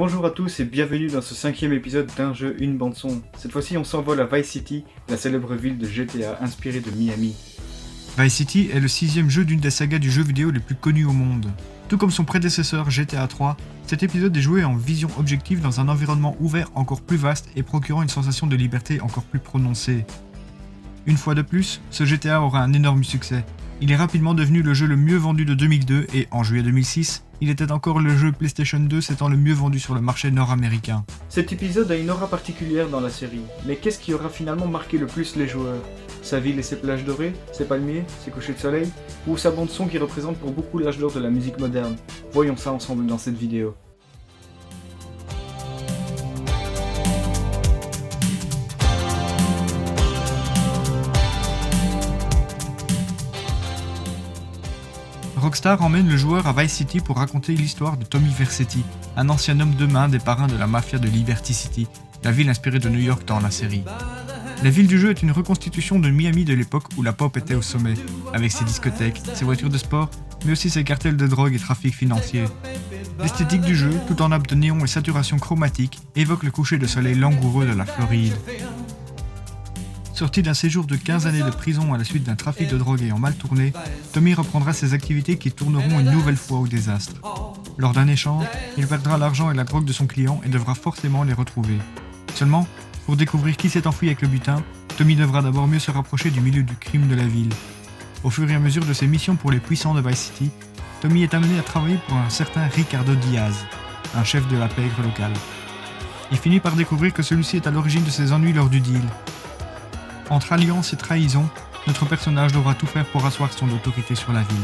Bonjour à tous et bienvenue dans ce 5e épisode d'un jeu, une bande son. Cette fois-ci on s'envole à Vice City, la célèbre ville de GTA inspirée de Miami. Vice City est le 6e jeu d'une des sagas du jeu vidéo les plus connues au monde. Tout comme son prédécesseur GTA 3, cet épisode est joué en vision objective dans un environnement ouvert encore plus vaste et procurant une sensation de liberté encore plus prononcée. Une fois de plus, ce GTA aura un énorme succès. Il est rapidement devenu le jeu le mieux vendu de 2002 et, en juillet 2006, il était encore le jeu PlayStation 2 s'étant le mieux vendu sur le marché nord-américain. Cet épisode a une aura particulière dans la série, mais qu'est-ce qui aura finalement marqué le plus les joueurs ? Sa ville et ses plages dorées, ses palmiers, ses couchers de soleil, ou sa bande son qui représente pour beaucoup l'âge d'or de la musique moderne ? Voyons ça ensemble dans cette vidéo. Rockstar emmène le joueur à Vice City pour raconter l'histoire de Tommy Vercetti, un ancien homme de main des parrains de la mafia de Liberty City, la ville inspirée de New York dans la série. La ville du jeu est une reconstitution de Miami de l'époque où la pop était au sommet, avec ses discothèques, ses voitures de sport, mais aussi ses cartels de drogue et trafic financier. L'esthétique du jeu, tout en nappe de néon et saturation chromatique, évoque le coucher de soleil langoureux de la Floride. Sorti d'un séjour de 15 années de prison à la suite d'un trafic de drogue ayant mal tourné, Tommy reprendra ses activités qui tourneront une nouvelle fois au désastre. Lors d'un échange, il perdra l'argent et la drogue de son client et devra forcément les retrouver. Seulement, pour découvrir qui s'est enfui avec le butin, Tommy devra d'abord mieux se rapprocher du milieu du crime de la ville. Au fur et à mesure de ses missions pour les puissants de Vice City, Tommy est amené à travailler pour un certain Ricardo Diaz, un chef de la pègre locale. Il finit par découvrir que celui-ci est à l'origine de ses ennuis lors du deal. Entre alliance et trahison, notre personnage devra tout faire pour asseoir son autorité sur la ville.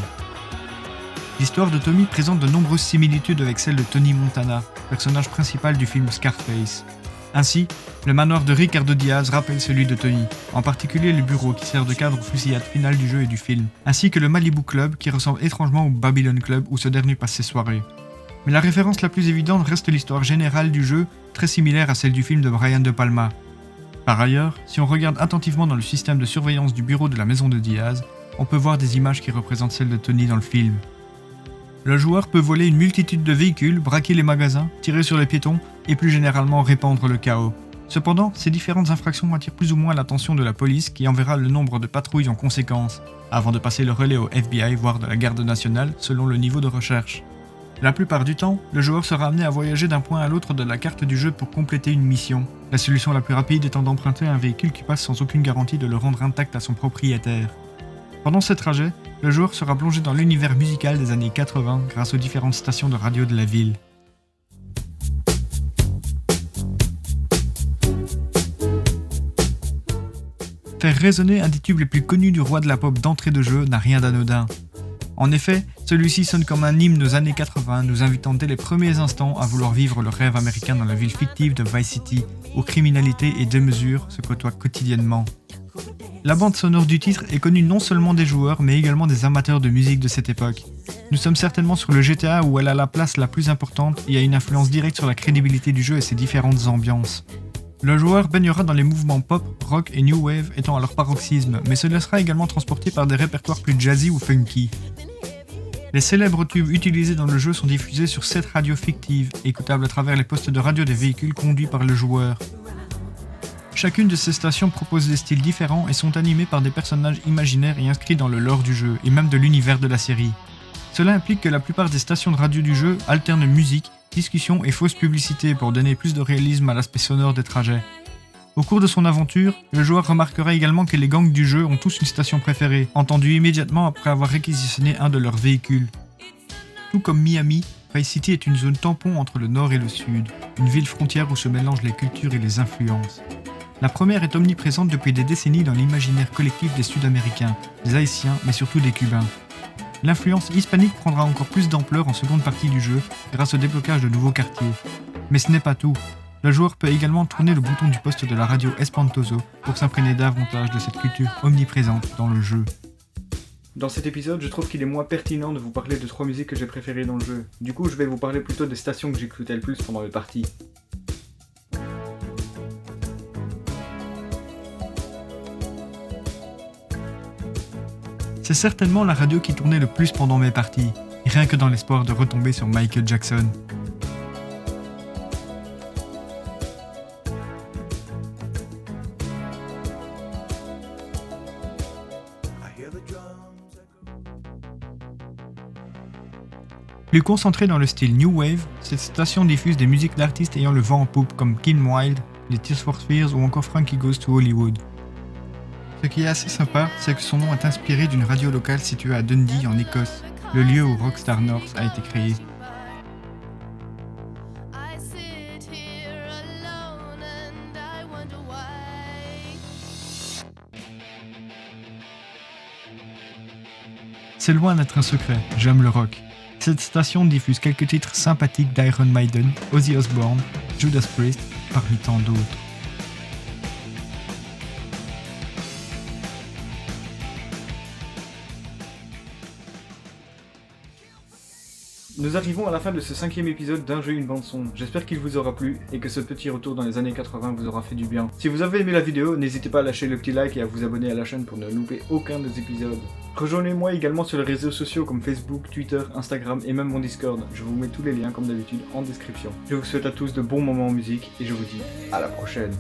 L'histoire de Tommy présente de nombreuses similitudes avec celle de Tony Montana, personnage principal du film Scarface. Ainsi, le manoir de Ricardo Diaz rappelle celui de Tony, en particulier le bureau qui sert de cadre aux fusillades finales du jeu et du film, ainsi que le Malibu Club qui ressemble étrangement au Babylon Club où ce dernier passe ses soirées. Mais la référence la plus évidente reste l'histoire générale du jeu, très similaire à celle du film de Brian De Palma. Par ailleurs, si on regarde attentivement dans le système de surveillance du bureau de la maison de Diaz, on peut voir des images qui représentent celles de Tony dans le film. Le joueur peut voler une multitude de véhicules, braquer les magasins, tirer sur les piétons et plus généralement répandre le chaos. Cependant, ces différentes infractions attirent plus ou moins l'attention de la police qui enverra le nombre de patrouilles en conséquence, avant de passer le relais au FBI voire de la garde nationale selon le niveau de recherche. La plupart du temps, le joueur sera amené à voyager d'un point à l'autre de la carte du jeu pour compléter une mission, la solution la plus rapide étant d'emprunter un véhicule qui passe sans aucune garantie de le rendre intact à son propriétaire. Pendant ce trajet, le joueur sera plongé dans l'univers musical des années 80 grâce aux différentes stations de radio de la ville. Faire résonner un des tubes les plus connus du roi de la pop d'entrée de jeu n'a rien d'anodin. En effet, celui-ci sonne comme un hymne aux années 80, nous invitant dès les premiers instants à vouloir vivre le rêve américain dans la ville fictive de Vice City, où criminalité et démesure se côtoient quotidiennement. La bande sonore du titre est connue non seulement des joueurs, mais également des amateurs de musique de cette époque. Nous sommes certainement sur le GTA où elle a la place la plus importante et a une influence directe sur la crédibilité du jeu et ses différentes ambiances. Le joueur baignera dans les mouvements pop, rock et new wave étant à leur paroxysme, mais se laissera également transporter par des répertoires plus jazzy ou funky. Les célèbres tubes utilisés dans le jeu sont diffusés sur 7 radios fictives, écoutables à travers les postes de radio des véhicules conduits par le joueur. Chacune de ces stations propose des styles différents et sont animées par des personnages imaginaires et inscrits dans le lore du jeu, et même de l'univers de la série. Cela implique que la plupart des stations de radio du jeu alternent musique, discussion et fausse publicité pour donner plus de réalisme à l'aspect sonore des trajets. Au cours de son aventure, le joueur remarquera également que les gangs du jeu ont tous une station préférée, entendue immédiatement après avoir réquisitionné un de leurs véhicules. Tout comme Miami, Vice City est une zone tampon entre le nord et le sud, une ville frontière où se mélangent les cultures et les influences. La première est omniprésente depuis des décennies dans l'imaginaire collectif des Sud-Américains, des Haïtiens, mais surtout des Cubains. L'influence hispanique prendra encore plus d'ampleur en seconde partie du jeu grâce au déblocage de nouveaux quartiers. Mais ce n'est pas tout. Le joueur peut également tourner le bouton du poste de la radio Espantoso pour s'imprégner davantage de cette culture omniprésente dans le jeu. Dans cet épisode, je trouve qu'il est moins pertinent de vous parler de 3 musiques que j'ai préférées dans le jeu. Du coup, je vais vous parler plutôt des stations que j'écoutais le plus pendant mes parties. C'est certainement la radio qui tournait le plus pendant mes parties, rien que dans l'espoir de retomber sur Michael Jackson. Plus concentrée dans le style New Wave, cette station diffuse des musiques d'artistes ayant le vent en poupe comme Kim Wilde, les Tears for Fears ou encore Frankie Goes to Hollywood. Ce qui est assez sympa, c'est que son nom est inspiré d'une radio locale située à Dundee en Écosse, le lieu où Rockstar North a été créé. C'est loin d'être un secret, j'aime le rock. Cette station diffuse quelques titres sympathiques d'Iron Maiden, Ozzy Osbourne, Judas Priest, parmi tant d'autres. Nous arrivons à la fin de ce 5e épisode d'un jeu une bande son. J'espère qu'il vous aura plu et que ce petit retour dans les années 80 vous aura fait du bien. Si vous avez aimé la vidéo, n'hésitez pas à lâcher le petit like et à vous abonner à la chaîne pour ne louper aucun des épisodes. Rejoignez-moi également sur les réseaux sociaux comme Facebook, Twitter, Instagram et même mon Discord. Je vous mets tous les liens comme d'habitude en description. Je vous souhaite à tous de bons moments en musique et je vous dis à la prochaine.